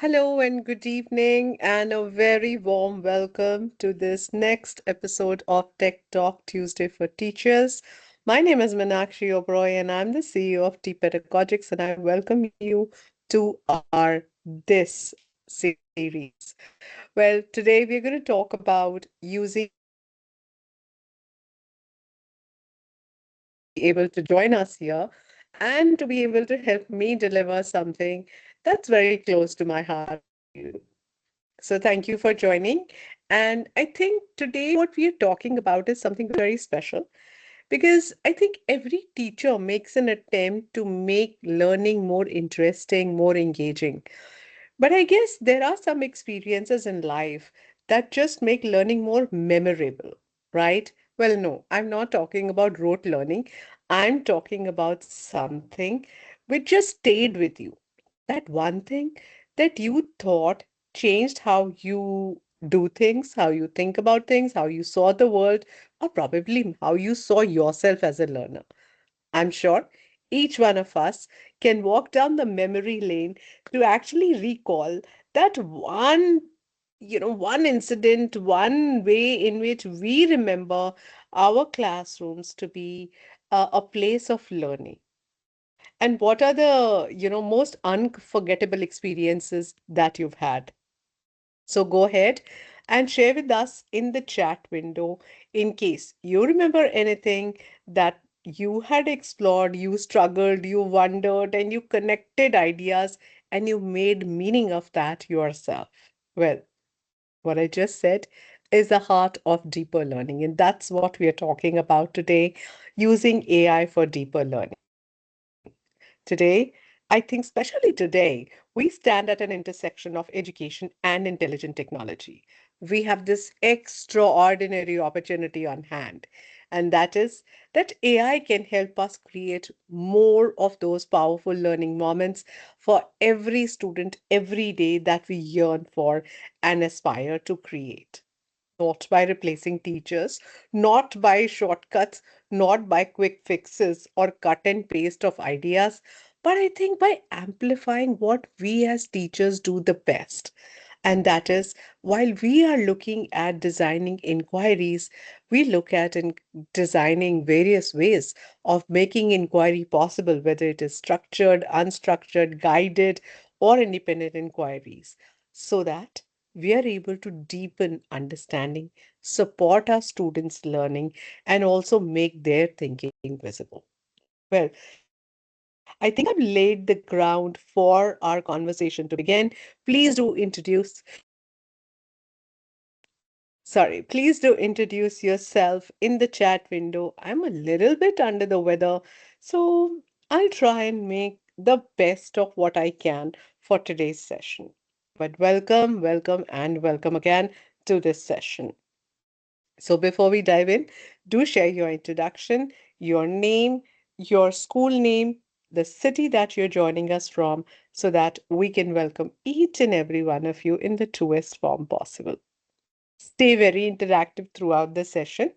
Hello and good evening, and a very warm welcome to this next episode of Tech Talk Tuesday for Teachers. My name is Meenakshi Oberoi, and I'm the CEO of Pedagogics, and I welcome you to our this series. Well, today we're going to talk about using AI for deeper learning. And I'm very happy for Steve to be able to join us here and to be able to help me deliver something that's very close to my heart for you. So thank you for joining. And I think today what we are talking about is something very special because I think every teacher makes an attempt to make learning more interesting, more engaging. But I guess there are some experiences in life that just make learning more memorable, right? Well, no, I'm not talking about rote learning. I'm talking about something which just stayed with you. That one thing that you thought changed how you do things, how you think about things, how you saw the world, or probably how you saw yourself as a learner. I'm sure each one of us can walk down the memory lane to actually recall that one incident, one way in which we remember our classrooms to be a place of learning. And what are the most unforgettable experiences that you've had? So go ahead and share with us in the chat window in case you remember anything that you had explored, you struggled, you wondered, and you connected ideas and you made meaning of that yourself. Well, what I just said is the heart of deeper learning, and that's what we are talking about today using AI for deeper learning. Today, I think, especially today, we stand at an intersection of education and intelligent technology. We have this extraordinary opportunity on hand, and that is that AI can help us create more of those powerful learning moments for every student every day that we yearn for and aspire to create, not by replacing teachers, not by shortcuts, not by quick fixes or cut and paste of ideas, but I think by amplifying what we as teachers do the best. And that is, while we are looking at designing inquiries, we look at designing various ways of making inquiry possible, whether it is structured, unstructured, guided, or independent inquiries, so that we are able to deepen understanding, support our students' learning, and also make their thinking visible. Well, I think I've laid the ground for our conversation to begin. Please do introduce yourself in the chat window. I'm a little bit under the weather, so I'll try and make the best of what I can for today's session. But welcome, welcome, and welcome again to this session. So before we dive in, do share your introduction, your name, your school name, the city that you're joining us from, so that we can welcome each and every one of you in the truest form possible. Stay very interactive throughout the session.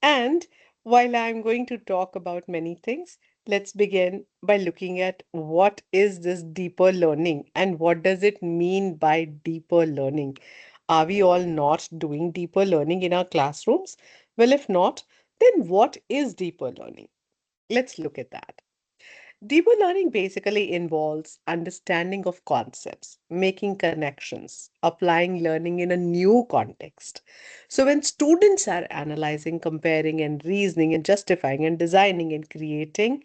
And while I'm going to talk about many things, let's begin by looking at what is this deeper learning and what does it mean by deeper learning? Are we all not doing deeper learning in our classrooms? Well, if not, then what is deeper learning? Let's look at that. Deeper learning basically involves understanding of concepts, making connections, applying learning in a new context. So, when students are analyzing, comparing, and reasoning, and justifying, and designing, and creating,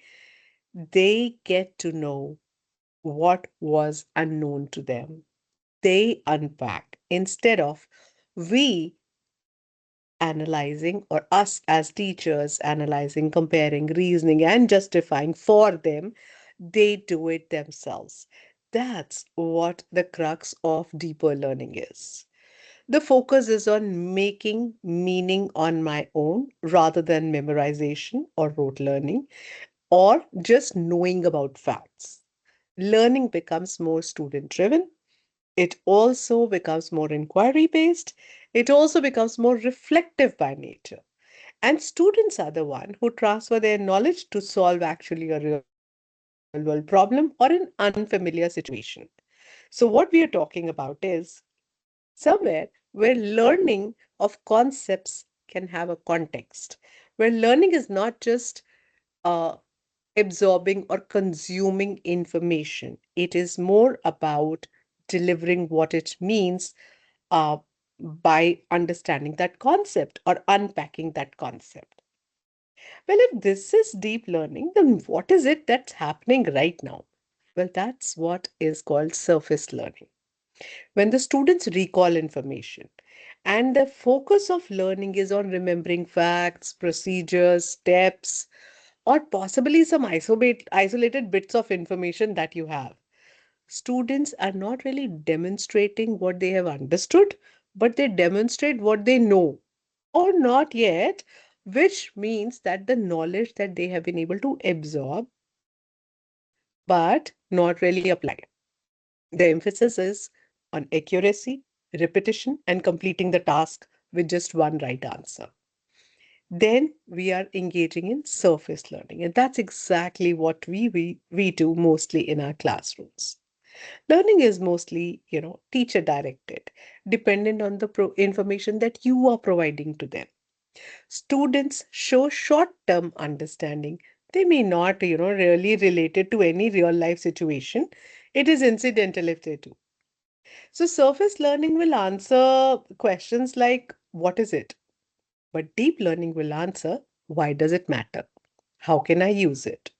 they get to know what was unknown to them. They unpack instead of we analyzing, or us as teachers analyzing, comparing, reasoning, and justifying for them, they do it themselves. That's what the crux of deeper learning is. The focus is on making meaning on my own rather than memorization or rote learning or just knowing about facts. Learning becomes more student driven. It also becomes more inquiry based. It also becomes more reflective by nature. And students are the one who transfer their knowledge to solve actually a real world problem or an unfamiliar situation. So, what we are talking about is somewhere where learning of concepts can have a context, where learning is not just uh, absorbing or consuming information, it is more about delivering what it means uh, by understanding that concept or unpacking that concept. Well, if this is deep learning, then what is it that's happening right now? Well, that's what is called surface learning. When the students recall information and the focus of learning is on remembering facts, procedures, steps, or possibly some isolated bits of information that you have. Students are not really demonstrating what they have understood, but they demonstrate what they know or not yet, which means that the knowledge that they have been able to absorb but not really apply. The emphasis is on accuracy, repetition, and completing the task with just one right answer. Then we are engaging in surface learning, and that's exactly what we do mostly in our classrooms. Learning is mostly, teacher directed, dependent on the information that you are providing to them. Students show short-term understanding. They may not, really relate it to any real life situation. It is incidental if they do. So surface learning will answer questions like, what is it? But deep learning will answer, why does it matter? How can I use it?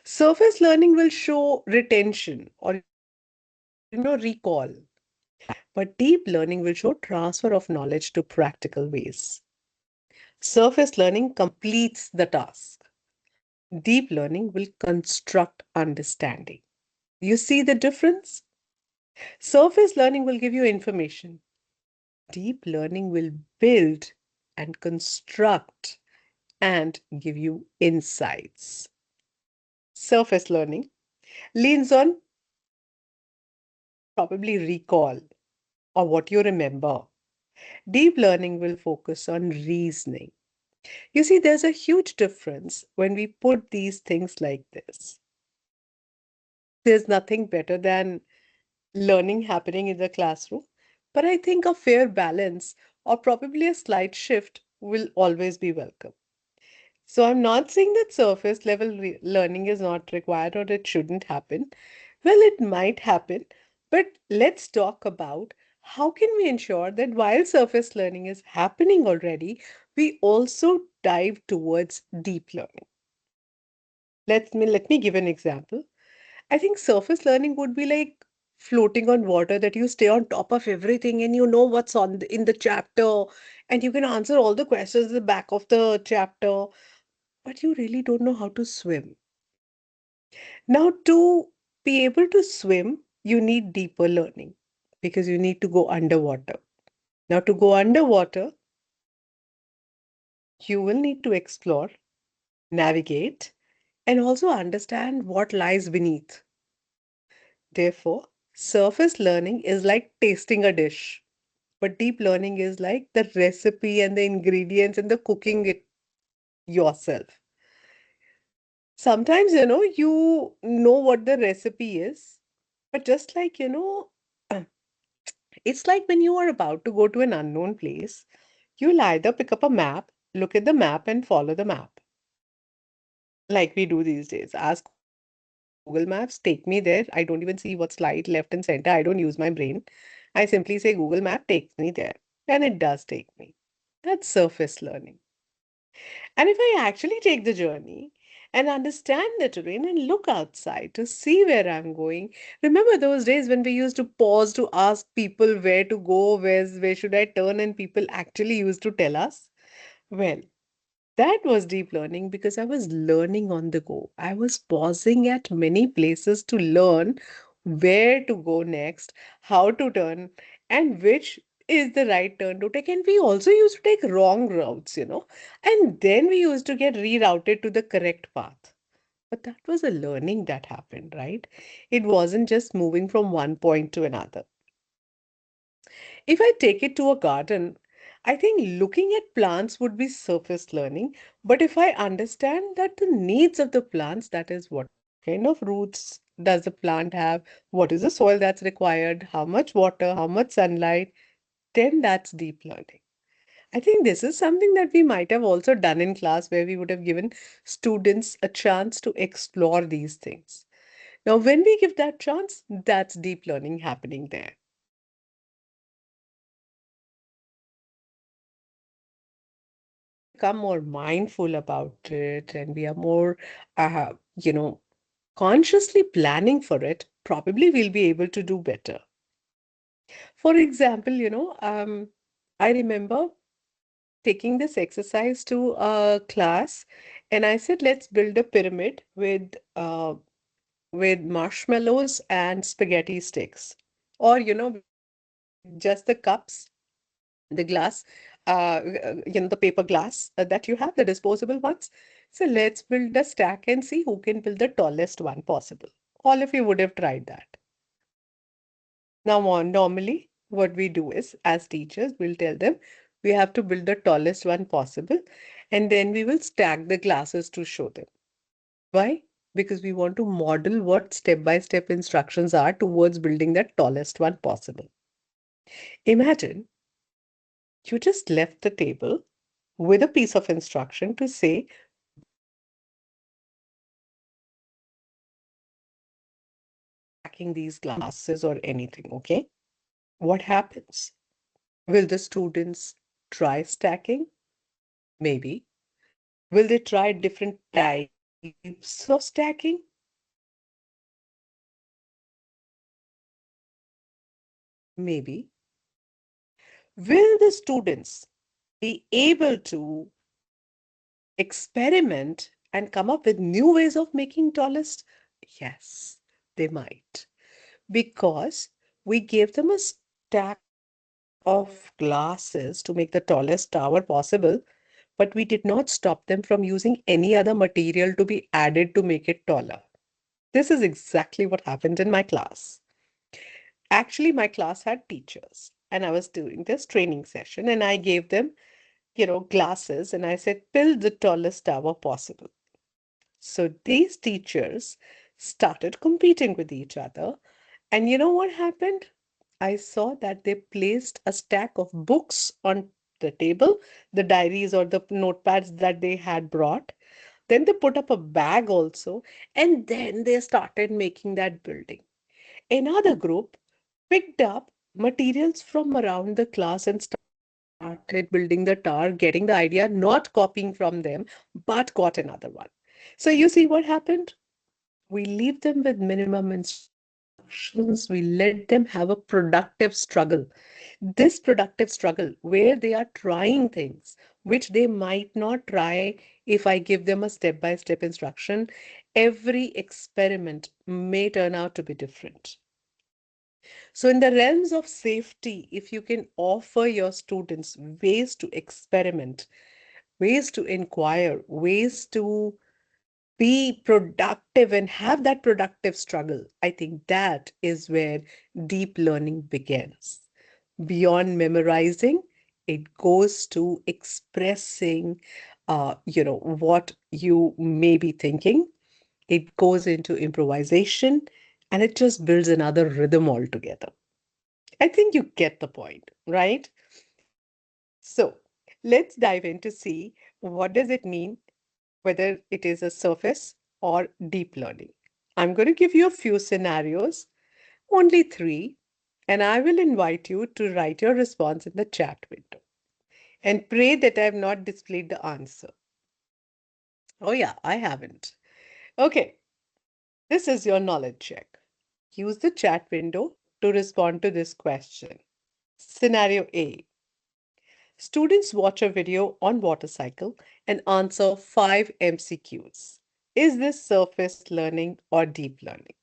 Surface learning will show retention or, recall. But deep learning will show transfer of knowledge to practical ways. Surface learning completes the task. Deep learning will construct understanding. You see the difference? Surface learning will give you information. Deep learning will build and construct and give you insights. Surface learning leans on probably recall or what you remember. Deep learning will focus on reasoning. You see, there's a huge difference when we put these things like this. There's nothing better than learning happening in the classroom, but I think a fair balance or probably a slight shift will always be welcome. So I'm not saying that surface level learning is not required or it shouldn't happen. Well, it might happen, but let's talk about how can we ensure that while surface learning is happening already, we also dive towards deep learning. Let me give an example. I think surface learning would be like floating on water, that you stay on top of everything and you know what's in the chapter, and you can answer all the questions at the back of the chapter, but you really don't know how to swim. Now, to be able to swim, you need deeper learning because you need to go underwater. Now, to go underwater, you will need to explore, navigate, and also understand what lies beneath. Therefore, surface learning is like tasting a dish, but deep learning is like the recipe and the ingredients and the cooking it yourself. Sometimes, you know what the recipe is, but just like, it's like when you are about to go to an unknown place, you'll either pick up a map, look at the map, and follow the map, like we do these days. Ask Google Maps, take me there. I don't even see what's right, left, and center. I don't use my brain. I simply say, Google Map, take me there. And it does take me. That's surface learning. And if I actually take the journey and understand the terrain and look outside to see where I'm going, remember those days when we used to pause to ask people where to go, where should I turn, and people actually used to tell us? Well, that was deep learning because I was learning on the go. I was pausing at many places to learn where to go next, how to turn, and which is the right turn to take. And we also used to take wrong routes, and then we used to get rerouted to the correct path. But that was a learning that happened, right? It wasn't just moving from one point to another. If I take it to a garden, I think looking at plants would be surface learning. But if I understand that the needs of the plants, that is what kind of roots does the plant have? What is the soil that's required? How much water? How much sunlight? Then that's deep learning. I think this is something that we might have also done in class where we would have given students a chance to explore these things. Now, when we give that chance, that's deep learning happening there. Become more mindful about it and we are more, you know, consciously planning for it, probably we'll be able to do better. For example, I remember taking this exercise to a class and I said, let's build a pyramid with marshmallows and spaghetti sticks. Or, with just the cups, the glass, the paper glass that you have, the disposable ones. So let's build a stack and see who can build the tallest one possible. All of you would have tried that. Now, normally, what we do is, as teachers, we'll tell them we have to build the tallest one possible, and then we will stack the glasses to show them. Why? Because we want to model what step-by-step instructions are towards building that tallest one possible. Imagine you just left the table with a piece of instruction to say, stacking these glasses or anything, okay? What happens? Will the students try stacking? Maybe. Will they try different types of stacking? Maybe. Will the students be able to experiment and come up with new ways of making tallest? Yes, they might. Because we gave them a stack of glasses to make the tallest tower possible, but we did not stop them from using any other material to be added to make it taller. This is exactly what happened in my class. Actually, my class had teachers, and I was doing this training session, and I gave them, glasses, and I said, build the tallest tower possible. So these teachers started competing with each other. And you know what happened? I saw that they placed a stack of books on the table, the diaries or the notepads that they had brought. Then they put up a bag also, and then they started making that building. Another group picked up materials from around the class and started building the tower, getting the idea, not copying from them, but got another one. So you see what happened? We leave them with minimum instructions. We let them have a productive struggle. This productive struggle, where they are trying things which they might not try if I give them a step-by-step instruction, every experiment may turn out to be different. So, in the realms of safety, if you can offer your students ways to experiment, ways to inquire, ways to be productive and have that productive struggle, I think that is where deep learning begins. Beyond memorizing, it goes to expressing, what you may be thinking. It goes into improvisation and it just builds another rhythm altogether. I think you get the point, right? So let's dive in to see what does it mean, whether it is a surface or deep learning. I'm going to give you a few scenarios, only three, and I will invite you to write your response in the chat window and pray that I have not displayed the answer. Oh, yeah, I haven't. Okay, this is your knowledge check. Use the chat window to respond to this question. Scenario A. Students watch a video on water cycle and answer 5 MCQs. Is this surface learning or deep learning?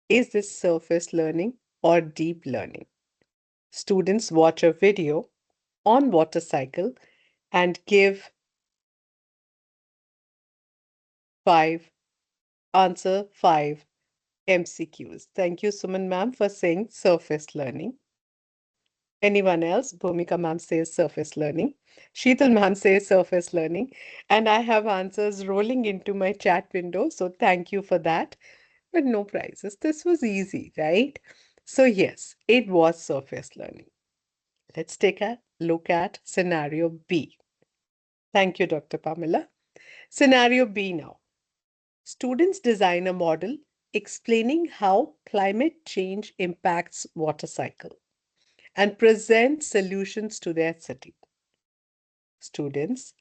Is this surface learning or deep learning? Students watch a video on water cycle and give 5 MCQs. Thank you, Suman ma'am, for saying surface learning. Anyone else? Bhumika ma'am says surface learning. Sheetal ma'am says surface learning. And I have answers rolling into my chat window. So thank you for that. But no prizes. This was easy, right? So yes, it was surface learning. Let's take a look at scenario B. Thank you, Dr. Pamela. Scenario B now. Students design a model explaining how climate change impacts water cycle and present solutions to their city. Students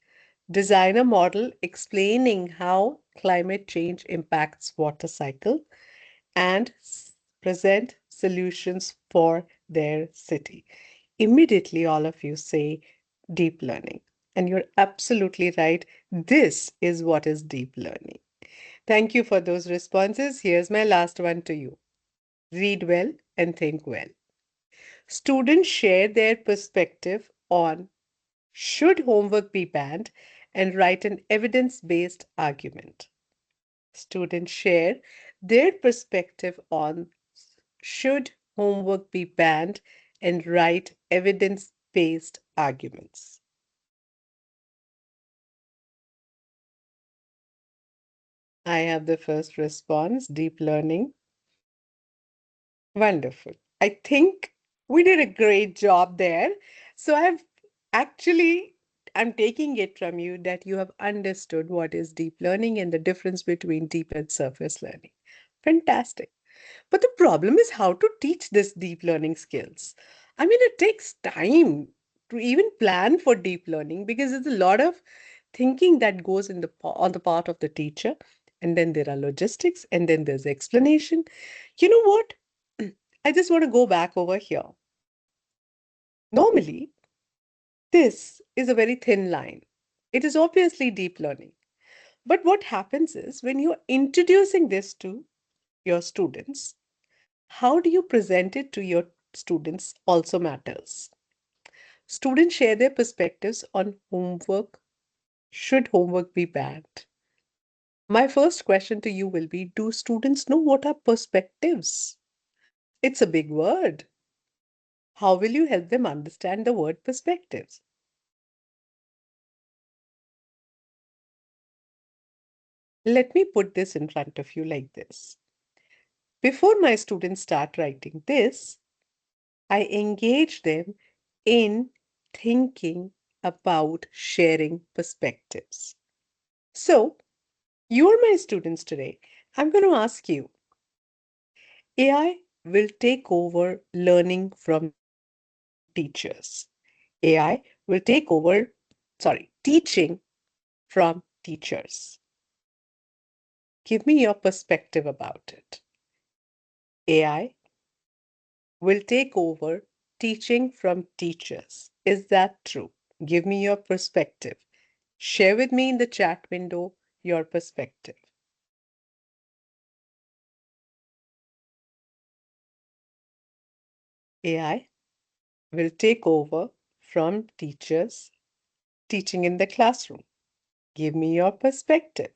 design a model explaining how climate change impacts water cycle and present solutions for their city. Immediately, all of you say deep learning. And you're absolutely right. This is what is deep learning. Thank you for those responses. Here's my last one to you. Read well and think well. Students share their perspective on should homework be banned and write an evidence based argument. Students share their perspective on should homework be banned and write evidence based arguments. I have the first response deep learning. Wonderful. I think we did a great job there. So actually, I'm taking it from you that you have understood what is deep learning and the difference between deep and surface learning. Fantastic. But the problem is how to teach this deep learning skills. I mean, it takes time to even plan for deep learning because there's a lot of thinking that goes in on the part of the teacher. And then there are logistics, and then there's explanation. You know what? I just want to go back over here. Normally, this is a very thin line. It is obviously deep learning. But what happens is when you're introducing this to your students, how do you present it to your students also matters. Students share their perspectives on homework. Should homework be banned? My first question to you will be, do students know what are perspectives? It's a big word. How will you help them understand the word perspectives? Let me put this in front of you like this. Before my students start writing this, I engage them in thinking about sharing perspectives. So, you're my students today. I'm going to ask you, AI will take over learning from teachers. AI will take over, teaching from teachers. Give me your perspective about it. AI will take over teaching from teachers. Is that true? Give me your perspective. Share with me in the chat window your perspective. AI will take over from teachers teaching in the classroom. Give me your perspective.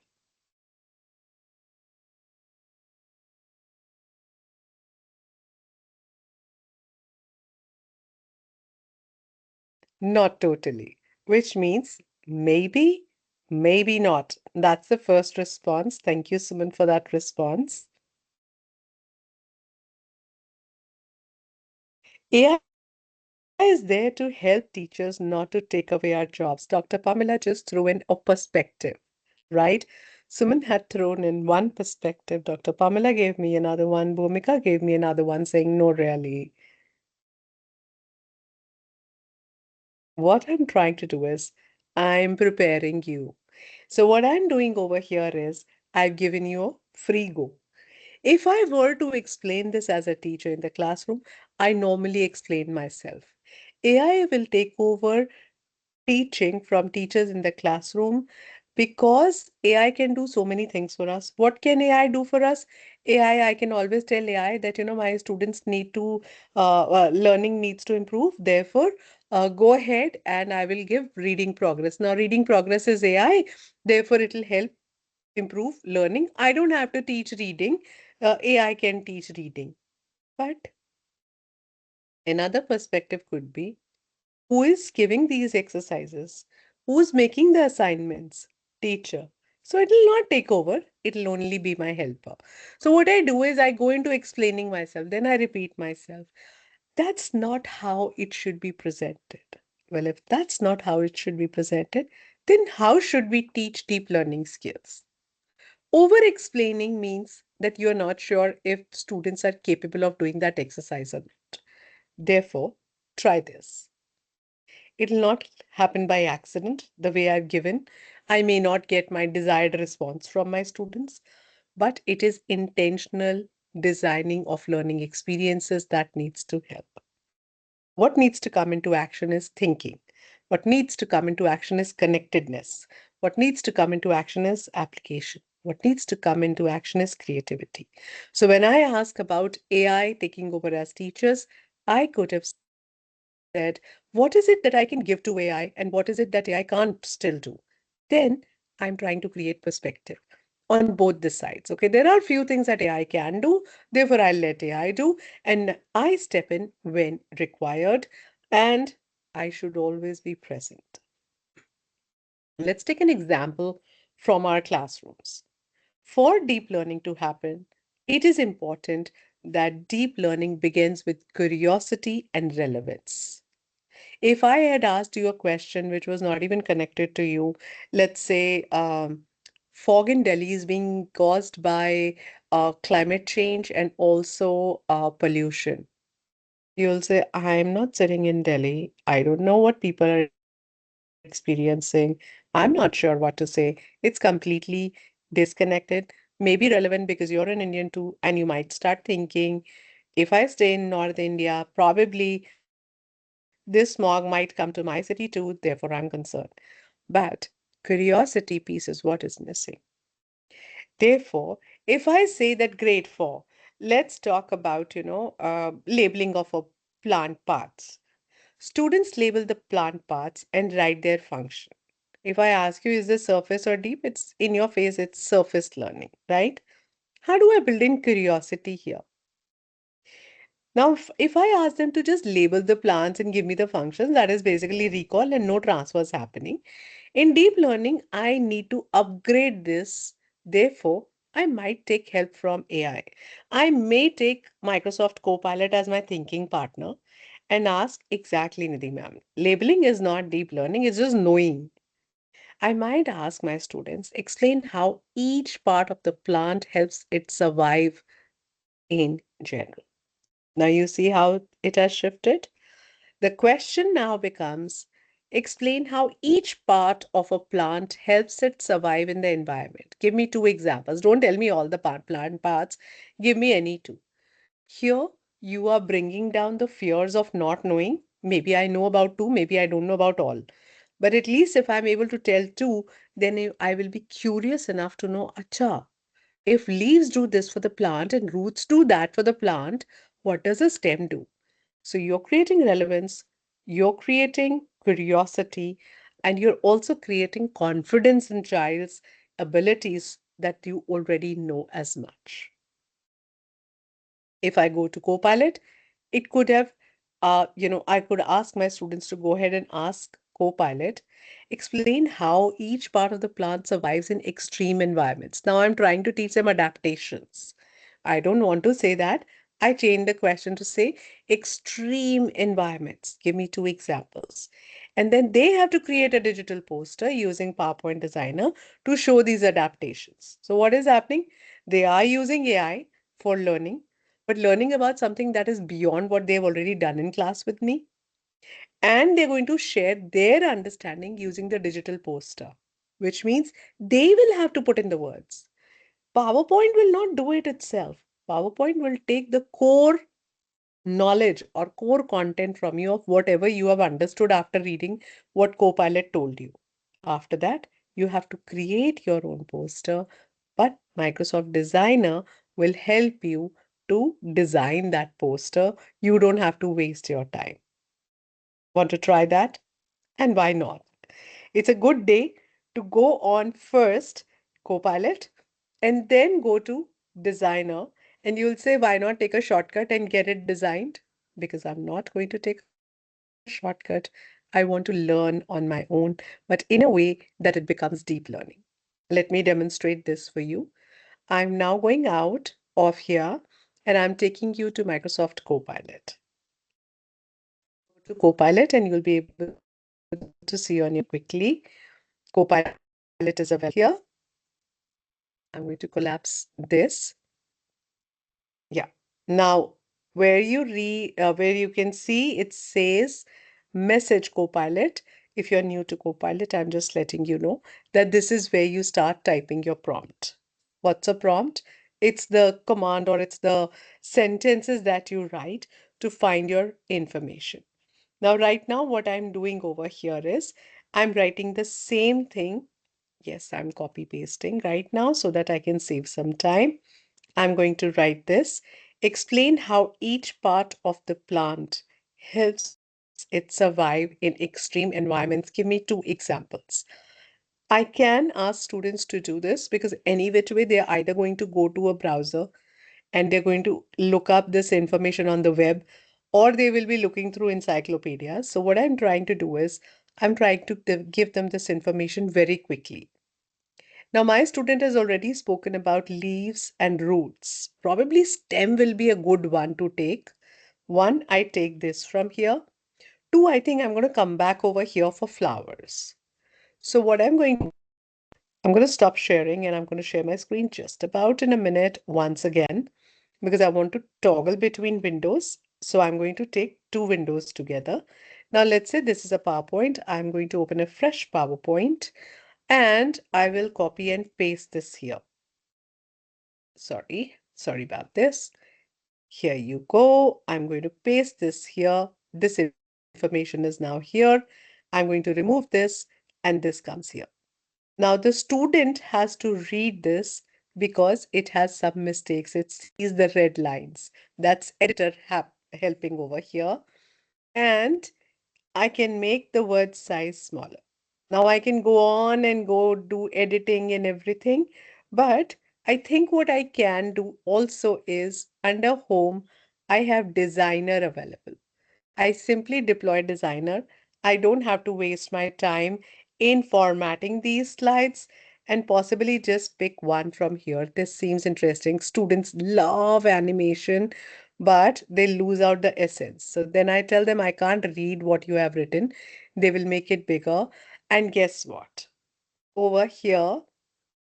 Not totally, which means maybe, maybe not. That's the first response. Thank you, Suman, for that response. AI is there to help teachers, not to take away our jobs. Dr. Pamela just threw in a perspective, right? Suman had thrown in one perspective. Dr. Pamela gave me another one. Bhumika gave me another one, saying, no, really. What I'm trying to do is I'm preparing you. So, what I'm doing over here is I've given you a free go. If I were to explain this as a teacher in the classroom, I normally explain myself. AI will take over teaching from teachers in the classroom because AI can do so many things for us. What can AI do for us? I can always tell AI that, my students need to, learning needs to improve. Therefore, go ahead and I will give reading progress. Now, reading progress is AI. Therefore, it will help improve learning. I don't have to teach reading. AI can teach reading. But Another perspective could be who is giving these exercises? Who's making the assignments? Teacher. So it'll not take over, it'll only be my helper. So what I do is I go into explaining myself, then I repeat myself. That's not how it should be presented. Well, if that's not how it should be presented, then how should we teach deep learning skills? Over explaining means that you're not sure if students are capable of doing that exercise or not. Therefore, try this. It'll not happen by accident the way I've given. I may not get my desired response from my students, but it is intentional designing of learning experiences that needs to help. What needs to come into action is thinking. What needs to come into action is connectedness. What needs to come into action is application. What needs to come into action is creativity. So when I ask about AI taking over as teachers, I could have said, what is it that I can give to AI and what is it that AI can't still do? Then I'm trying to create perspective on both the sides. Okay, there are few things that AI can do, therefore I'll let AI do, and I step in when required, and I should always be present. Let's take an example from our classrooms. For deep learning to happen, it is important that deep learning begins with curiosity and relevance. If I had asked you a question which was not even connected to you, let's say fog in Delhi is being caused by climate change and also pollution. You'll say, I'm not sitting in Delhi. I don't know what people are experiencing. I'm not sure what to say. It's completely disconnected, maybe relevant because you're an Indian too, and you might start thinking, if I stay in North India, probably this smog might come to my city too, therefore I'm concerned. But curiosity piece is what is missing. Therefore, if I say that grade 4, let's talk about, labeling of a plant parts. Students label the plant parts and write their function. If I ask you, is this surface or deep? It's in your face, it's surface learning, right? How do I build in curiosity here? Now, if I ask them to just label the plants and give me the functions, that is basically recall and no transfers happening. In deep learning, I need to upgrade this. Therefore, I might take help from AI. I may take Microsoft Copilot as my thinking partner and ask exactly, Nidhi ma'am. Labeling is not deep learning, it's just knowing. I might ask my students, explain how each part of the plant helps it survive in general. Now you see how it has shifted? The question now becomes explain how each part of a plant helps it survive in the environment. Give me two examples. Don't tell me all the plant parts. Give me any two. Here, you are bringing down the fears of not knowing. Maybe I know about two, maybe I don't know about all. But at least if I'm able to tell two, then I will be curious enough to know, acha, if leaves do this for the plant and roots do that for the plant, what does a stem do? So you're creating relevance, you're creating curiosity, and you're also creating confidence in child's abilities that you already know as much. If I go to Copilot, it could have, I could ask my students to go ahead and ask Copilot, explain how each part of the plant survives in extreme environments. Now I'm trying to teach them adaptations. I don't want to say that. I changed the question to say extreme environments. Give me two examples. And then they have to create a digital poster using PowerPoint Designer to show these adaptations. So what is happening? They are using AI for learning, but learning about something that is beyond what they've already done in class with me. And they're going to share their understanding using the digital poster, which means they will have to put in the words. PowerPoint will not do it itself. PowerPoint will take the core knowledge or core content from you of whatever you have understood after reading what Copilot told you. After that, you have to create your own poster, but Microsoft Designer will help you to design that poster. You don't have to waste your time. Want to try that? And why not? It's a good day to go on first Copilot and then go to Designer. And you'll say, why not take a shortcut and get it designed? because I'm not going to take a shortcut. I want to learn on my own, but in a way that it becomes deep learning. Let me demonstrate this for you. I'm now going out of here and I'm taking you to Microsoft Copilot. Go to Copilot and you'll be able to see on your screen quickly. Copilot is available here. I'm going to collapse this. Yeah. Now, where you can see it says Message Copilot. If you're new to Copilot, I'm just letting you know that this is where you start typing your prompt. What's a prompt? It's the command or it's the sentences that you write to find your information. Now, right now, what I'm doing over here is I'm writing the same thing. Yes, I'm copy pasting right now so that I can save some time. I'm going to write this. Explain how each part of the plant helps it survive in extreme environments. Give me two examples. I can ask students to do this because any which way they're either going to go to a browser and they're going to look up this information on the web or they will be looking through encyclopedias. So what I'm trying to do is I'm trying to give them this information very quickly. Now, my student has already spoken about leaves and roots. Probably stem will be a good one to take. One, I take this from here. Two, I think I'm going to come back over here for flowers. So what I'm going to do, I'm going to stop sharing and I'm going to share my screen just about in a minute once again because I want to toggle between windows. So I'm going to take two windows together. Now let's say this is a PowerPoint. I'm going to open a fresh PowerPoint and I will copy and paste this here. Sorry about this. Here you go. I'm going to paste this here. This information is now here. I'm going to remove this and this comes here. Now the student has to read this because it has some mistakes. It sees the red lines. That's editor helping over here. And I can make the word size smaller. Now I can go on and go do editing and everything, but I think what I can do also is under home, I have designer available. I simply deploy designer. I don't have to waste my time in formatting these slides and possibly just pick one from here. This seems interesting. Students love animation, but they lose out the essence. So then I tell them I can't read what you have written. They will make it bigger. And guess what? Over here,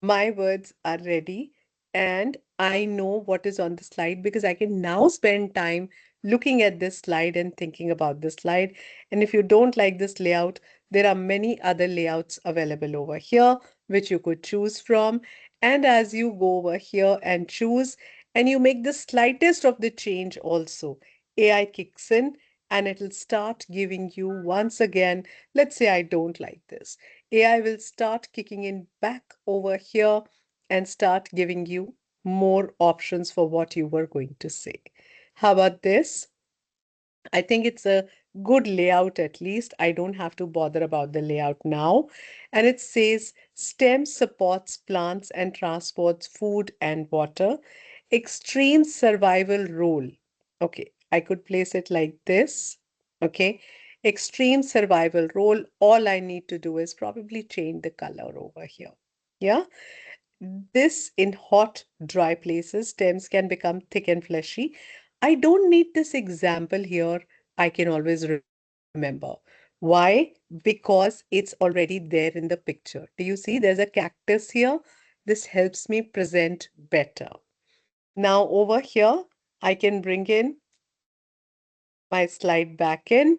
my words are ready and I know what is on the slide because I can now spend time looking at this slide and thinking about this slide. And if you don't like this layout, there are many other layouts available over here which you could choose from. And as you go over here and choose and you make the slightest of the change also, AI kicks in and it'll start giving you once again, let's say I don't like this. AI will start kicking in back over here and start giving you more options for what you were going to say. How about this? I think it's a good layout at least. I don't have to bother about the layout now. And it says STEM supports plants and transports food and water. Extreme survival role. Okay, I could place it like this. Okay, extreme survival role. All I need to do is probably change the color over here. Yeah. This in hot, dry places, stems can become thick and fleshy. I don't need this example here. I can always remember. Why? Because it's already there in the picture. Do you see there's a cactus here? This helps me present better. Now over here, I can bring in my slide back in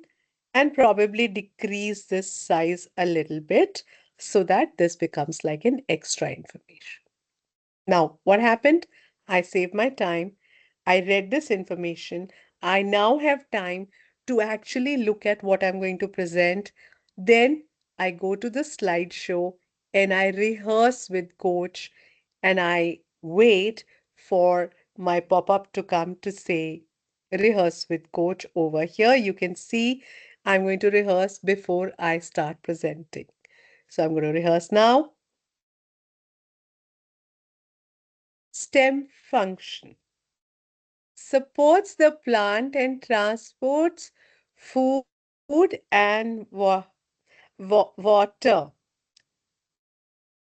and probably decrease this size a little bit so that this becomes like an extra information. Now, what happened? I saved my time. I read this information. I now have time to actually look at what I'm going to present. Then I go to the slideshow and I rehearse with coach and I wait for my pop-up to come to say rehearse with coach over here. You can see I'm going to rehearse before I start presenting. So I'm going to rehearse now. STEM function. supports the plant and transports food and water.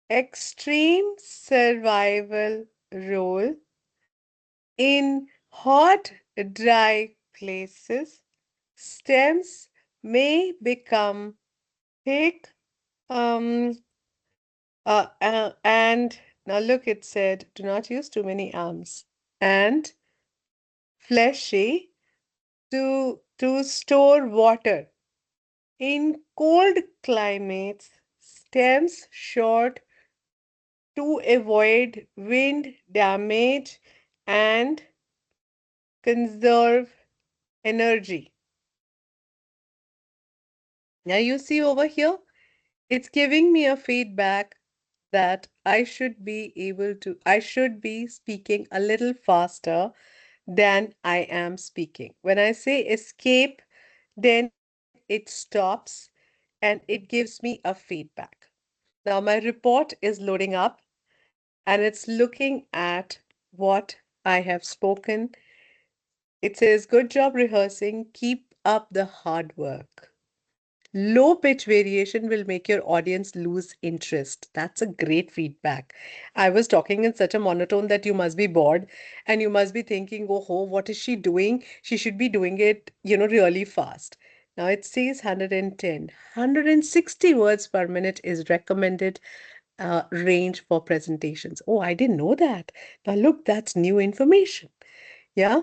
Extreme survival role in hot, dry places. Stems may become thick, um, and now look, it said, do not use too many arms, and fleshy to store water. In cold climates, stems short to avoid wind damage and conserve energy. Now you see over here, it's giving me a feedback that I should be speaking a little faster than I am speaking. When I say escape, then it stops and it gives me a feedback. Now my report is loading up and it's looking at what I have spoken. It says, good job rehearsing, keep up the hard work. Low pitch variation will make your audience lose interest. That's a great feedback. I was talking in such a monotone that you must be bored and you must be thinking, oh, what is she doing? She should be doing it, really fast. Now it says 110. 160 words per minute is recommended range for presentations. Oh, I didn't know that. Now look, that's new information. Yeah.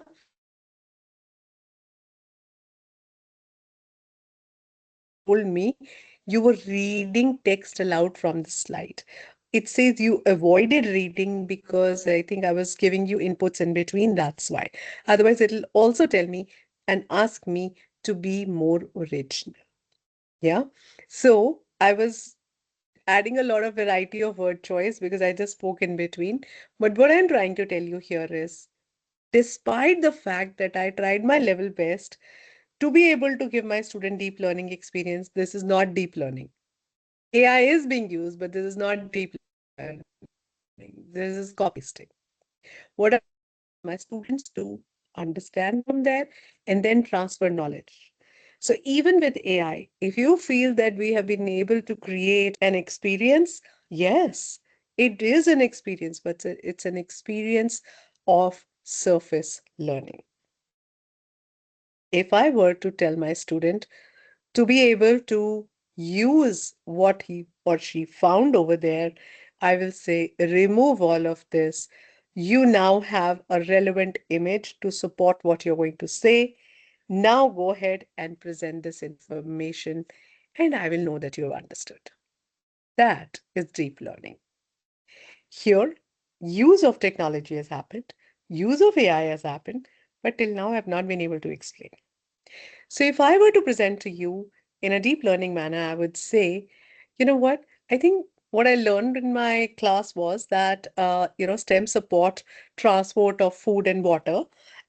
Told me you were reading text aloud from the slide. It says you avoided reading because I think I was giving you inputs in between. That's why. Otherwise, it'll also tell me and ask me to be more original. Yeah. So I was adding a lot of variety of word choice because I just spoke in between. But what I'm trying to tell you here is, despite the fact that I tried my level best to be able to give my student deep learning experience, this is not deep learning. AI is being used, but this is not deep learning. This is copy pasting. What I want my students to understand from there and then transfer knowledge. So even with AI, if you feel that we have been able to create an experience, yes, it is an experience, but it's an experience of surface learning. If I were to tell my student to be able to use what he or she found over there, I will say remove all of this. You now have a relevant image to support what you're going to say. Now go ahead and present this information, and I will know that you have understood. That is deep learning. Here, use of technology has happened, use of AI has happened, but till now I've not been able to explain. So if I were to present to you in a deep learning manner, I would say, you know what? I think what I learned in my class was that, STEM support transport of food and water.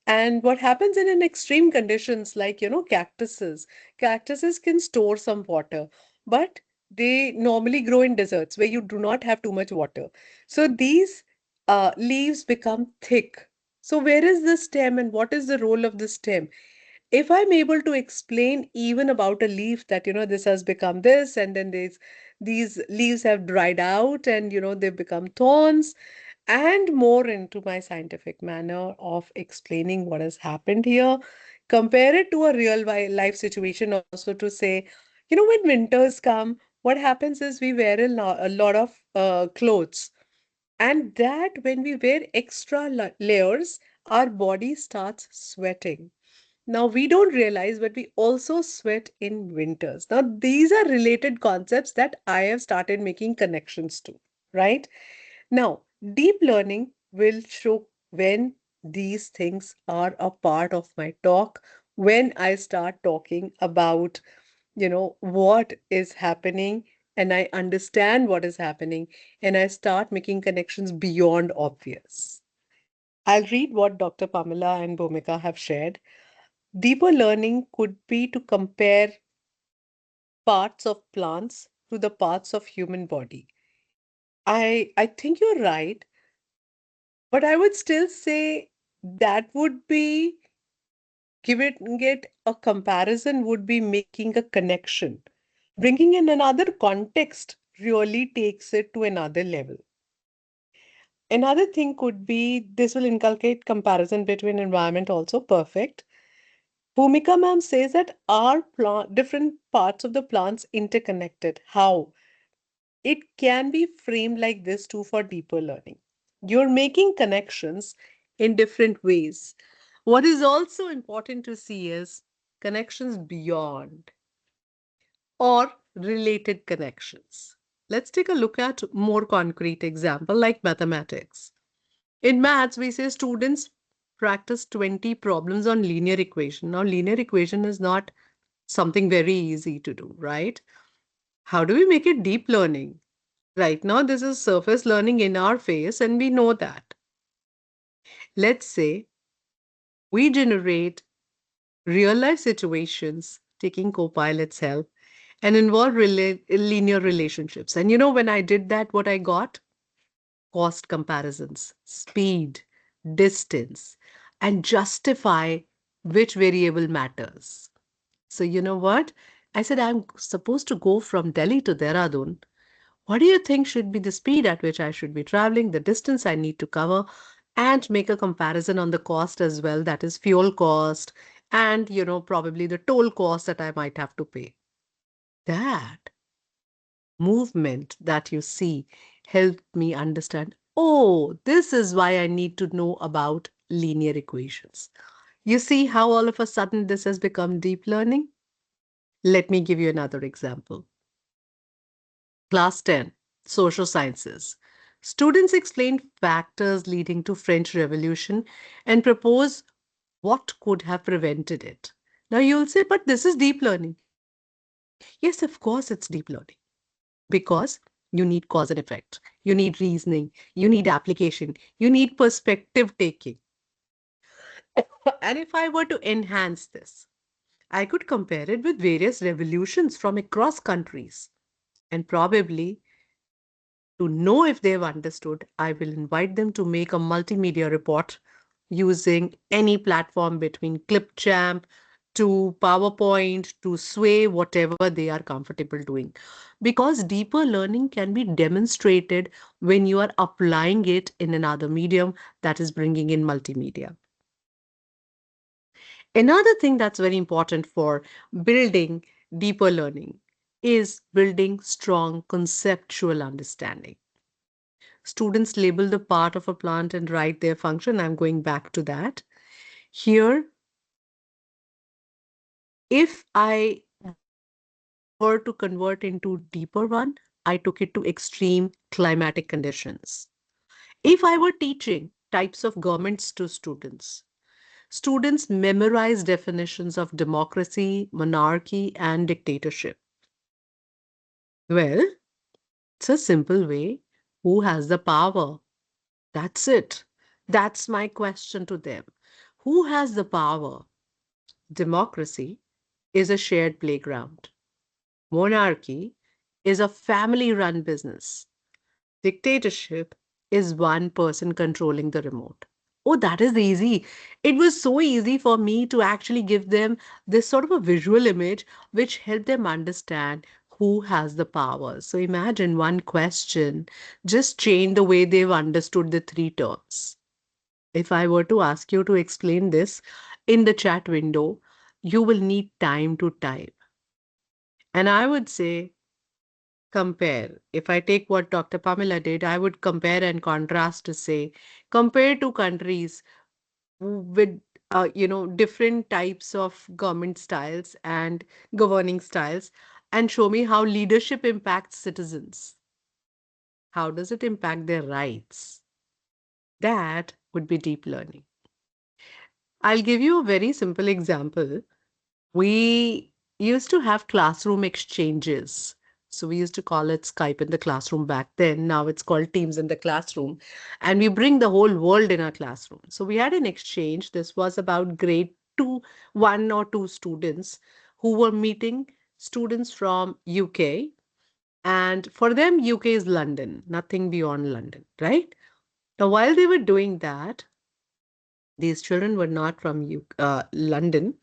And what happens in an extreme conditions like, cactuses can store some water, but they normally grow in deserts where you do not have too much water. So these leaves become thick. So where is the stem and what is the role of the stem? If I'm able to explain even about a leaf that, this has become this, and then these leaves have dried out and, they've become thorns, and more into my scientific manner of explaining what has happened here, compare it to a real life situation also to say, when winters come, what happens is we wear a lot of clothes. And that when we wear extra layers, our body starts sweating. Now, we don't realize, but we also sweat in winters. Now, these are related concepts that I have started making connections to, right? Now, deep learning will show when these things are a part of my talk, when I start talking about, what is happening and I understand what is happening and I start making connections beyond obvious. I'll read what Dr. Pamela and Bhumika have shared. Deeper learning could be to compare parts of plants to the parts of human body. I think you're right, but I would still say That would be giving it a comparison, would be making a connection. Bringing in another context really takes it to another level. Another thing could be this will inculcate comparison between environment also. Perfect. Bhumika ma'am says that our plant, different parts of the plants interconnected. How? It can be framed like this too for deeper learning. You're making connections in different ways. What is also important to see is connections beyond or related connections. Let's take a look at more concrete example like mathematics. In maths, we say students practice 20 problems on linear equation. Now, linear equation is not something very easy to do, right? How do we make it deep learning? Right now, this is surface learning in our face, and we know that. Let's say we generate real life situations, taking Copilot's help, and involve linear relationships. And when I did that, what I got? Cost comparisons, speed, distance, and justify which variable matters. So, you know what? I said, I'm supposed to go from Delhi to Dehradun. What do you think should be the speed at which I should be traveling, the distance I need to cover, and make a comparison on the cost as well, that is fuel cost, and probably the toll cost that I might have to pay. That movement that you see helped me understand, oh, this is why I need to know about linear equations. You see how all of a sudden this has become deep learning? Let me give you another example. Class 10, Social Sciences. Students explain factors leading to French Revolution and propose what could have prevented it. Now you'll say, but this is deep learning. Yes, of course it's deep learning because you need cause and effect, you need reasoning, you need application, you need perspective taking. And if I were to enhance this, I could compare it with various revolutions from across countries. And probably to know if they've understood, I will invite them to make a multimedia report using any platform between Clipchamp to PowerPoint to Sway, whatever they are comfortable doing. Because deeper learning can be demonstrated when you are applying it in another medium, that is bringing in multimedia. Another thing that's very important for building deeper learning is building strong conceptual understanding. Students label the part of a plant and write their function. I'm going back to that. Here, if I were to convert into deeper one, I took it to extreme climatic conditions. If I were teaching types of governments to students memorize definitions of democracy, monarchy, and dictatorship. Well, it's a simple way. Who has the power? That's it. That's my question to them. Who has the power? Democracy is a shared playground. Monarchy is a family run business. Dictatorship is one person controlling the remote. Oh, that is easy. It was so easy for me to actually give them this sort of a visual image which helped them understand who has the power. So imagine one question just changed the way they've understood the three terms. If I were to ask you to explain this in the chat window, you will need time to type. And I would say compare. If I take what Dr. Pamela did, I would compare and contrast to say, compare two countries with different types of government styles and governing styles, and show me how leadership impacts citizens. How does it impact their rights? That would be deep learning. I'll give you a very simple example. We used to have classroom exchanges. So we used to call it Skype in the classroom back then. Now it's called Teams in the classroom. And we bring the whole world in our classroom. So we had an exchange. This was about grade two, one or two students who were meeting students from UK. And for them, UK is London, nothing beyond London, right? Now, while they were doing that, These children were not from London.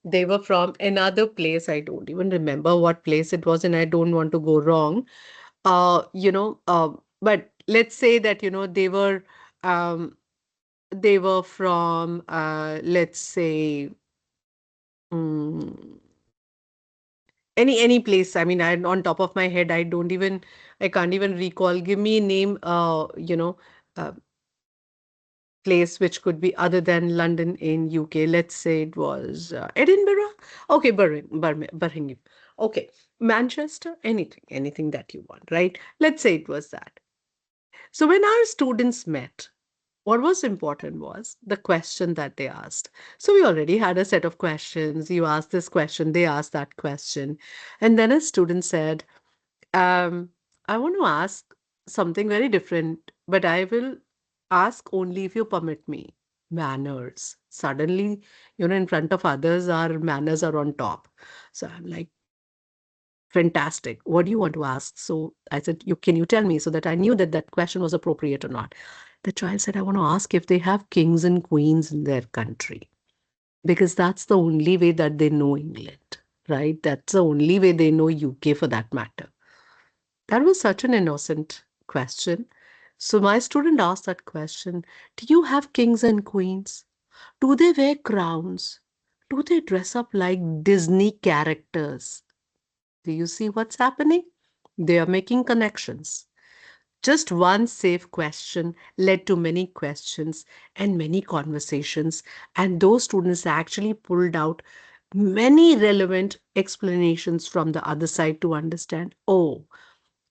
They were from another place. I don't even remember what place it was, and I don't want to go wrong. But let's say that, um, they were from, let's say, mm, any place. I mean, I on top of my head, I can't even recall. Give me a name, uh, place which could be other than London in UK. Let's say it was Edinburgh. Okay, Birmingham. Okay, Manchester. Anything that you want, right? Let's say it was that. So when our students met, what was important was the question that they asked. So we already had a set of questions. You asked this question, they asked that question, and then a student said, um, I want to ask something very different, but I will ask only if you permit me. Manners. Suddenly, in front of others, our manners are on top. So I'm like, fantastic. What do you want to ask? So I said, can you tell me, so that I knew that that question was appropriate or not. The child said, I want to ask if they have kings and queens in their country, because that's the only way that they know England, right? That's the only way they know UK for that matter. That was such an innocent question. So my student asked that question, do you have kings and queens? Do they wear crowns? Do they dress up like Disney characters? Do you see what's happening? They are making connections. Just one safe question led to many questions and many conversations, and those students actually pulled out many relevant explanations from the other side to understand. Oh,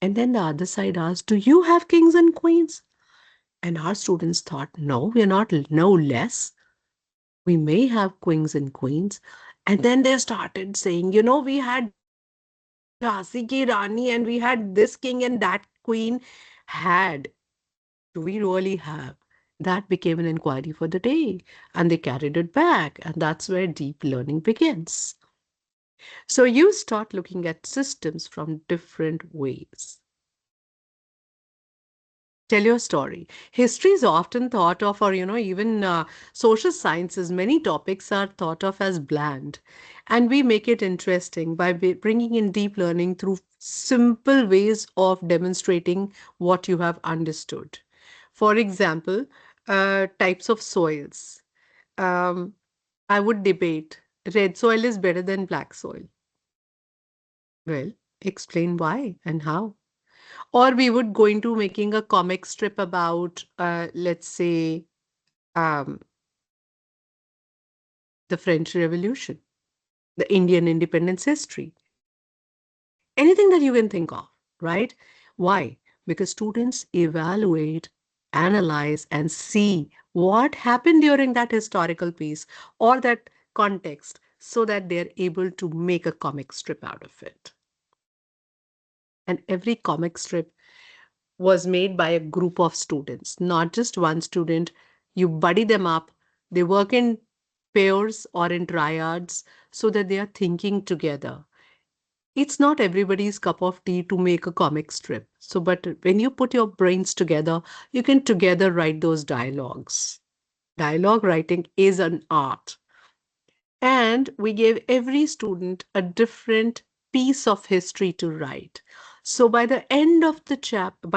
and then the other side asked, do you have kings and queens? And our students thought, no, we're not no less. We may have kings and queens. And then they started saying, we had Jhansi ki Rani and we had this king and that queen. Had. Do we really have? That became an inquiry for the day. And they carried it back. And that's where deep learning begins. So you start looking at systems from different ways. Tell your story. History is often thought of, or even social sciences, many topics are thought of as bland. And we make it interesting by bringing in deep learning through simple ways of demonstrating what you have understood. For example, types of soils. Um, I would debate red soil is better than black soil. Well, explain why and how. Or we would go into making a comic strip about, let's say, um, the French Revolution, the Indian independence history, anything that you can think of, right? Why? Because students evaluate, analyze, and see what happened during that historical piece or that context so that they're able to make a comic strip out of it. And every comic strip was made by a group of students, not just one student. You buddy them up, they work in pairs or in triads so that they are thinking together. It's not everybody's cup of tea to make a comic strip. So, but when you put your brains together, you can together write those dialogues. Dialogue writing is an art. And we gave every student a different piece of history to write. So by the end of the chapter,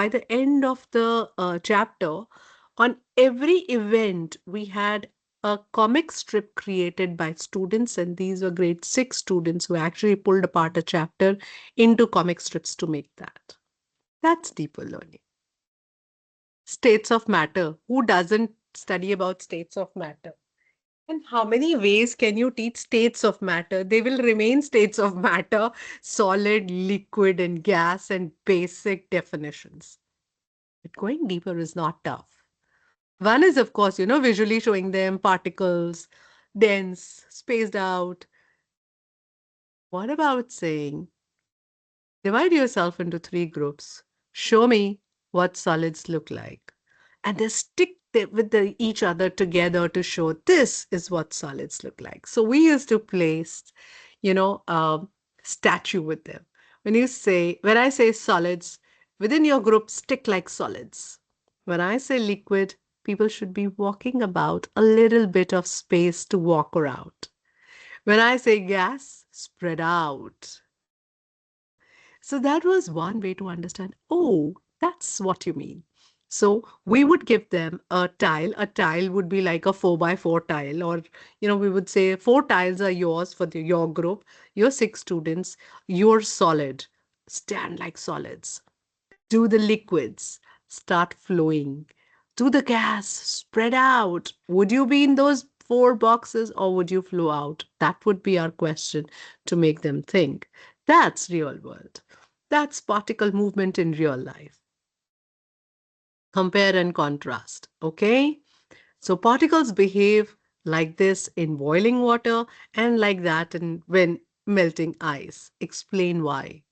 on every event, we had a comic strip created by students, and these were grade 6 students who actually pulled apart a chapter into comic strips to make that. That's deeper learning. States of matter. Who doesn't study about states of matter? And how many ways can you teach states of matter? They will remain states of matter, solid, liquid, and gas, and basic definitions. But going deeper is not tough. One is, of course, visually showing them particles, dense, spaced out. What about saying, divide yourself into three groups. Show me what solids look like. And they stick each other together to show this is what solids look like. So we used to place, you know, a statue with them. When I say solids, within your group, stick like solids. When I say liquid, people should be walking about a little bit of space to walk around. When I say gas, spread out. So that was one way to understand, oh, that's what you mean. So we would give them a tile. A tile would be like a 4 by 4 tile, or we would say four tiles are yours for your group, your six students. You're solid. Stand like solids. Do the liquids start flowing? Do the gas spread out? Would you be in those four boxes or would you flow out? That would be our question to make them think. That's real world. That's particle movement in real life. Compare and contrast. Okay? So particles behave like this in boiling water and like that when melting ice. Explain why.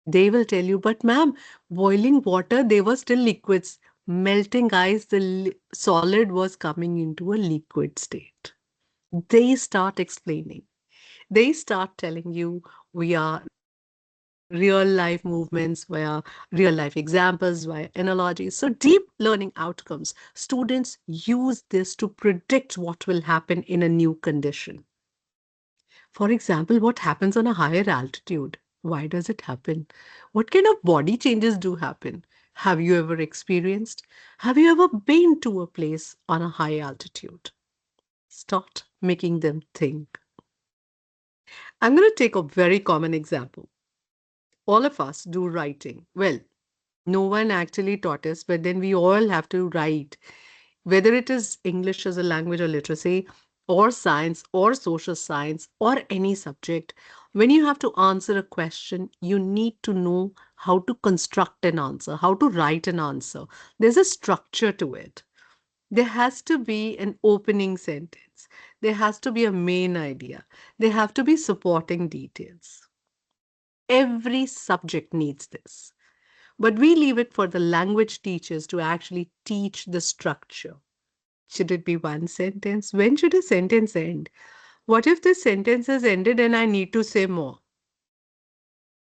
They will tell you, but ma'am, boiling water, they were still liquids. Melting ice, the solid was coming into a liquid state. They start explaining. They start telling you via real life movements, via real life examples, via analogies. So, deep learning outcomes. Students use this to predict what will happen in a new condition. For example, what happens on a higher altitude? Why does it happen? What kind of body changes do happen? Have you ever experienced? Have you ever been to a place on a high altitude? Start making them think. I'm going to take a very common example. All of us do writing. Well, no one actually taught us, but then we all have to write, whether it is English as a language or literacy, or science, or social science, or any subject. When you have to answer a question, you need to know how to construct an answer, how to write an answer. There's a structure to it. There has to be an opening sentence. There has to be a main idea. There have to be supporting details. Every subject needs this. But we leave it for the language teachers to actually teach the structure. Should it be one sentence? When should a sentence end? What if this sentence has ended and I need to say more?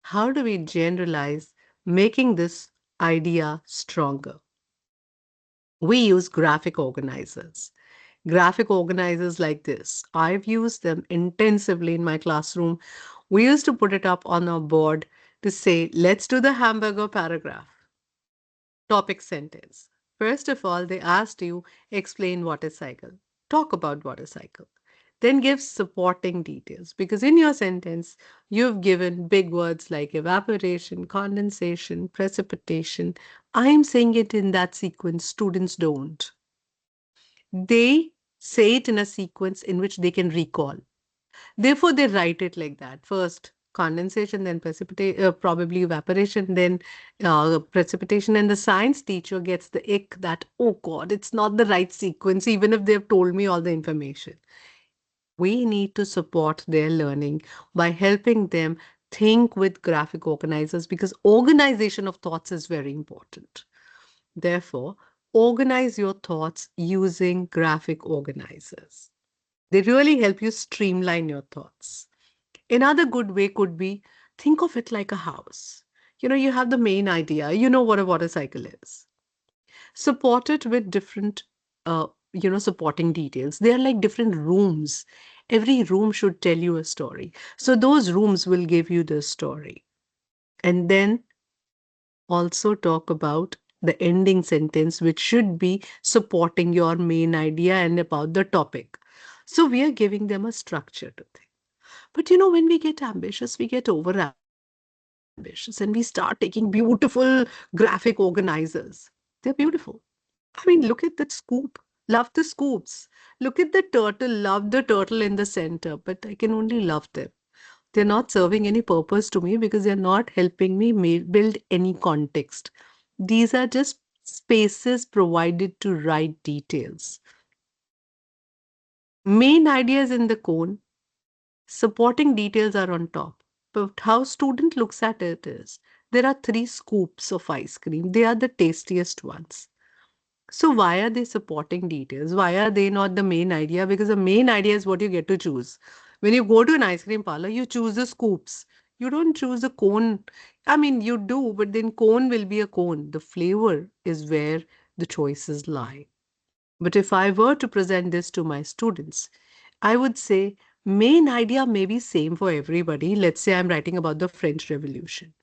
How do we generalize making this idea stronger? We use graphic organizers. Graphic organizers like this. I've used them intensively in my classroom. We used to put it up on our board to say, let's do the hamburger paragraph. Topic sentence. First of all, they asked you explain water cycle. Talk about water cycle. Then give supporting details because in your sentence, you've given big words like evaporation, condensation, precipitation. I'm saying it in that sequence. Students don't. They say it in a sequence in which they can recall. Therefore, they write it like that. First, condensation, then precipitation, probably evaporation, then precipitation. And the science teacher gets the ick that, oh God, it's not the right sequence, even if they've told me all the information. We need to support their learning by helping them think with graphic organizers because organization of thoughts is very important. Therefore, organize your thoughts using graphic organizers. They really help you streamline your thoughts. Another good way could be think of it like a house. You have the main idea, you know what a water cycle is. Support it with different, supporting details. They are like different rooms. Every room should tell you a story. So those rooms will give you the story. And then also talk about the ending sentence, which should be supporting your main idea and about the topic. So we are giving them a structure to think. But when we get ambitious, we get over ambitious and we start taking beautiful graphic organizers. They're beautiful. I mean, look at that scoop. Love the scoops. Look at the turtle. Love the turtle in the center. But I can only love them. They're not serving any purpose to me because they're not helping me build any context. These are just spaces provided to write details. Main ideas in the cone, supporting details are on top. But how student looks at it is there are three scoops of ice cream. They are the tastiest ones. So why are they supporting details? Why are they not the main idea? Because the main idea is what you get to choose. When you go to an ice cream parlor, you choose the scoops. You don't choose a cone. I mean, you do, but then cone will be a cone. The flavor is where the choices lie. But if I were to present this to my students, I would say main idea may be same for everybody. Let's say I'm writing about the French Revolution.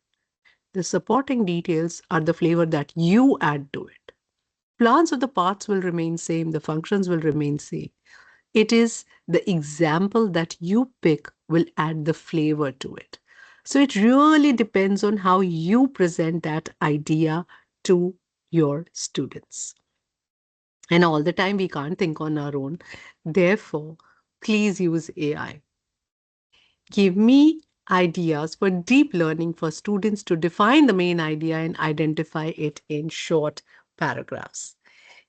The supporting details are the flavor that you add to it. Plans of the parts will remain same, the functions will remain same. It is the example that you pick will add the flavor to it. So it really depends on how you present that idea to your students. And all the time we can't think on our own. Therefore, please use AI. Give me ideas for deep learning for students to define the main idea and identify it in short paragraphs.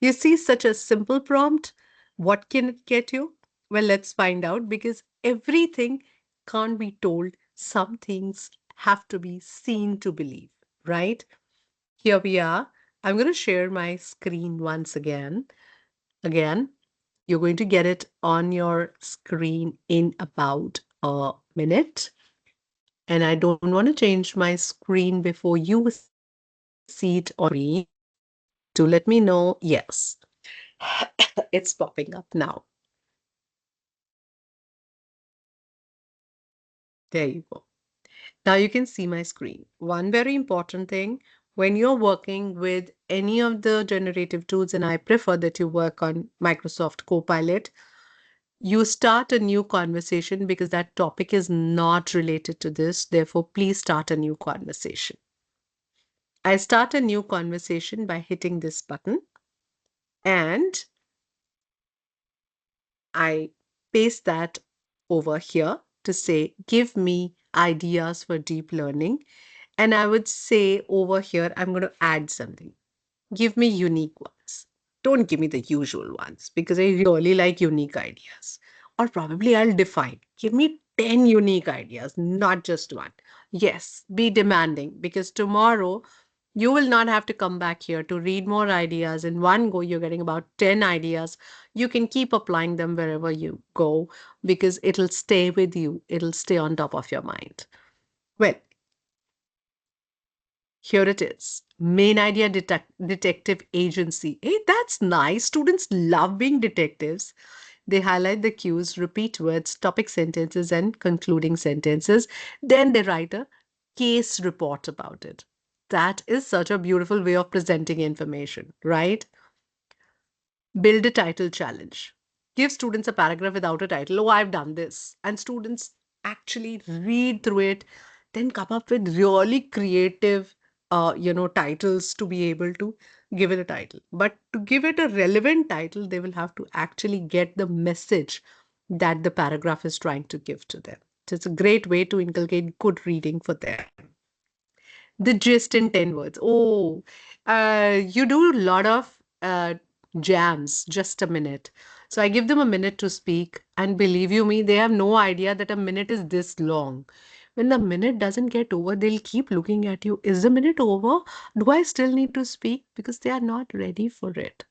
You see, such a simple prompt. What can it get you? Well, let's find out because everything can't be told. Some things have to be seen to believe, right? Here we are. I'm going to share my screen once again. Again, you're going to get it on your screen in about a minute. And I don't want to change my screen before you see it on screen. To let me know, yes, it's popping up now. There you go. Now you can see my screen. One very important thing when you're working with any of the generative tools, and I prefer that you work on Microsoft Copilot, you start a new conversation because that topic is not related to this. Therefore, please start a new conversation. I start a new conversation by hitting this button and I paste that over here to say, give me ideas for deep learning. And I would say over here, I'm going to add something. Give me unique ones. Don't give me the usual ones because I really like unique ideas. Or probably I'll define. Give me 10 unique ideas, not just one. Yes, be demanding because tomorrow you will not have to come back here to read more ideas. In one go, you're getting about 10 ideas. You can keep applying them wherever you go because it'll stay with you, it'll stay on top of your mind. Well, here it is. Main idea detective agency. Hey, that's nice. Students love being detectives. They highlight the cues, repeat words, topic sentences, and concluding sentences. Then they write a case report about it. That is such a beautiful way of presenting information, right? Build a title challenge. Give students a paragraph without a title. Oh, I've done this. And students actually read through it, then come up with really creative, titles to be able to give it a title. But to give it a relevant title, they will have to actually get the message that the paragraph is trying to give to them. So it's a great way to inculcate good reading for them. The gist in 10 words. Oh, you do a lot of jams, just a minute. So I give them a minute to speak, and believe you me, they have no idea that a minute is this long. When the minute doesn't get over, they'll keep looking at you. Is the minute over? Do I still need to speak? Because they are not ready for it.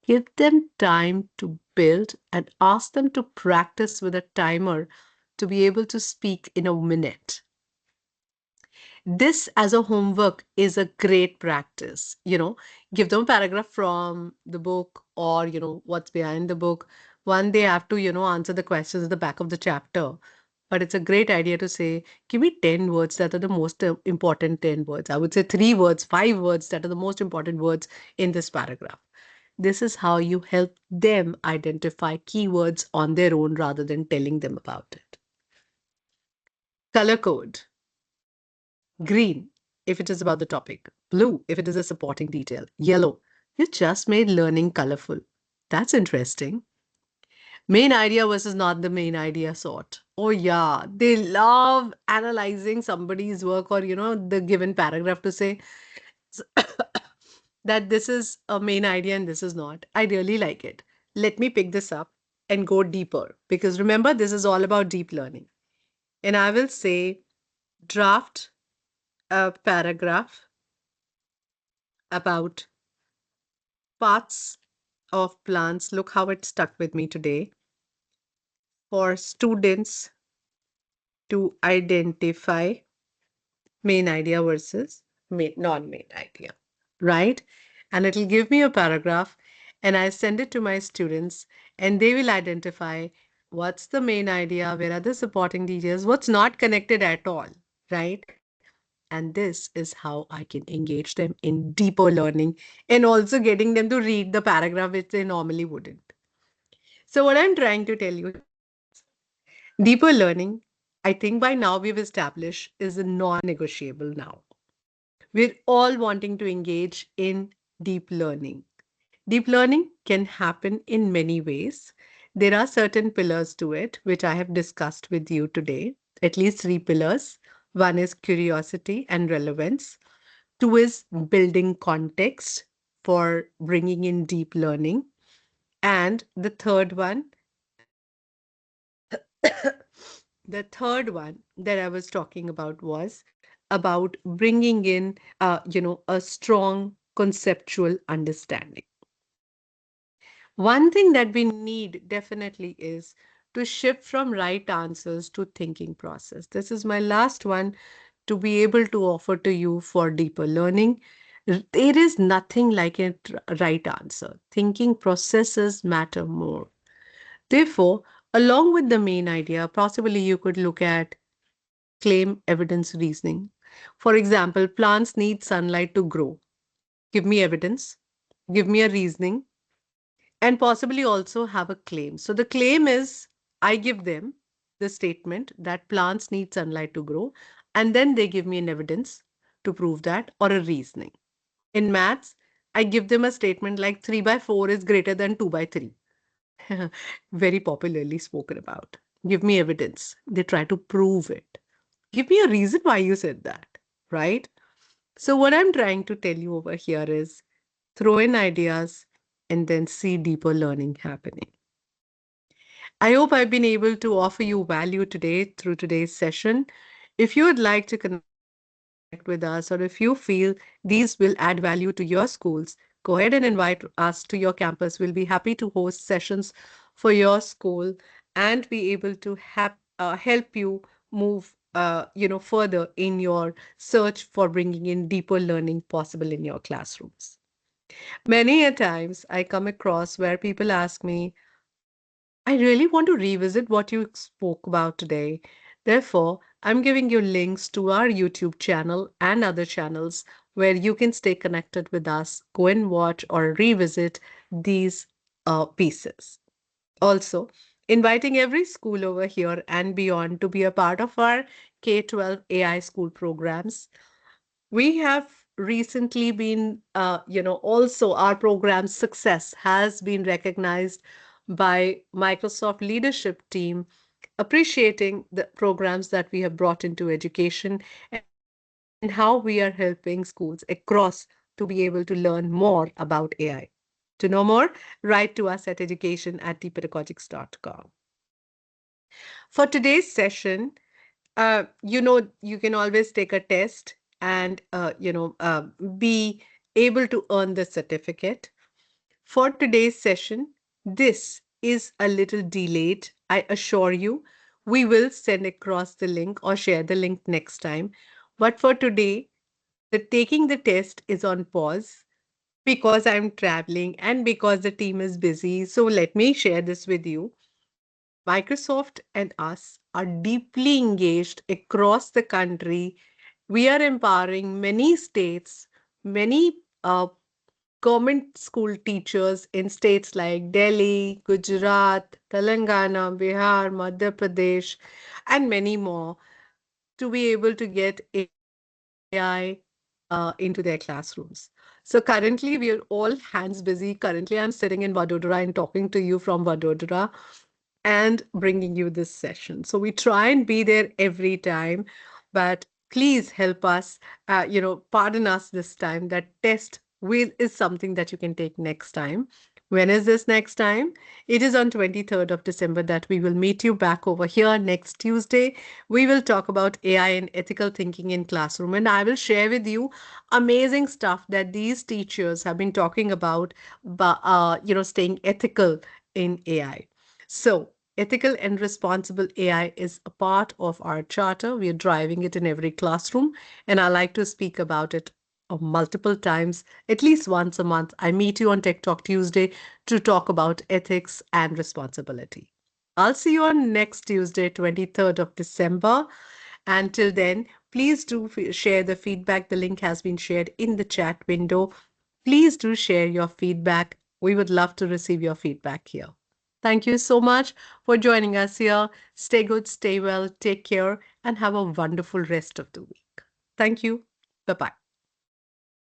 Give them time to build and ask them to practice with a timer to be able to speak in a minute. This as a homework is a great practice. Give them a paragraph from the book or what's behind the book. One, they have to answer the questions at the back of the chapter, but it's a great idea to say, give me 10 words that are the most important 10 words. I would say 3 words, 5 words that are the most important words in this paragraph. This is how you help them identify keywords on their own rather than telling them about it. Color code. Green, if it is about the topic. Blue, if it is a supporting detail. Yellow, you just made learning colorful. That's interesting. Main idea versus not the main idea sort. Oh, yeah. They love analyzing somebody's work or, the given paragraph to say that this is a main idea and this is not. I really like it. Let me pick this up and go deeper because remember, this is all about deep learning. And I will say, draft a paragraph about parts of plants. Look how it stuck with me today. For students to identify main idea versus non-main idea, right? And it'll give me a paragraph. and I send it to my students, and they will identify what's the main idea, where are the supporting details, what's not connected at all, right? And this is how I can engage them in deeper learning and also getting them to read the paragraph which they normally wouldn't. So, what I'm trying to tell you here is deeper learning, I think by now we've established, is a non negotiable now. We're all wanting to engage in deep learning. Deep learning can happen in many ways. There are certain pillars to it, which I have discussed with you today, at least three pillars. One is curiosity and relevance, two is building context for bringing in deep learning, and the third one that I was talking about was about bringing in, a strong conceptual understanding. One thing that we need definitely is to shift from right answers to thinking process. This is my last one to be able to offer to you for deeper learning. There is nothing like a right answer. Thinking processes matter more. Therefore, along with the main idea, possibly you could look at claim evidence reasoning. For example, plants need sunlight to grow. Give me evidence, give me a reasoning, and possibly also have a claim. So the claim is I give them the statement that plants need sunlight to grow, and then they give me an evidence to prove that or a reasoning. In maths, I give them a statement like 3 by 4 is greater than 2 by 3. Very popularly spoken about. Give me evidence. They try to prove it. Give me a reason why you said that, right? So, what I'm trying to tell you over here is throw in ideas and then see deeper learning happening. I hope I've been able to offer you value today through today's session. If you would like to connect with us, or if you feel these will add value to your schools, go ahead and invite us to your campus. We'll be happy to host sessions for your school and be able to help you move further in your search for bringing in deeper learning possible in your classrooms. Many a times I come across where people ask me, I really want to revisit what you spoke about today. Therefore, I'm giving you links to our YouTube channel and other channels where you can stay connected with us, go and watch or revisit these pieces. Also, inviting every school over here and beyond to be a part of our K-12 AI school programs. We have recently been, also our program's success has been recognized by Microsoft leadership team, appreciating the programs that we have brought into education and how we are helping schools across to be able to learn more about AI. To know more, write to us at education@tpedagogics.com. For today's session, you can always take a test and be able to earn the certificate. For today's session, this is a little delayed. I assure you, we will send across the link or share the link next time. But for today, the taking the test is on pause because I'm traveling and because the team is busy. So let me share this with you. Microsoft and us are deeply engaged across the country. We are empowering many states, many government school teachers in states like Delhi, Gujarat, Telangana, Bihar, Madhya Pradesh, and many more to be able to get AI into their classrooms. So currently, we are all hands busy. Currently, I'm sitting in Vadodara and talking to you from Vadodara and bringing you this session. So we try and be there every time, but please help us, pardon us this time. That test will is something that you can take next time. When is this next time? It is on 23rd of December that we will meet you back over here next Tuesday. We will talk about AI and ethical thinking in classroom, and I will share with you amazing stuff that these teachers have been talking about, staying ethical in AI. So, ethical and responsible AI is a part of our charter. We are driving it in every classroom, and I like to speak about it multiple times, at least once a month. I meet you on Tech Talk Tuesday to talk about ethics and responsibility. I'll see you on next Tuesday, 23rd of December. Until then, please do share the feedback. The link has been shared in the chat window. Please do share your feedback. We would love to receive your feedback here. Thank you so much for joining us here. Stay good, stay well, take care, and have a wonderful rest of the week. Thank you. Bye bye.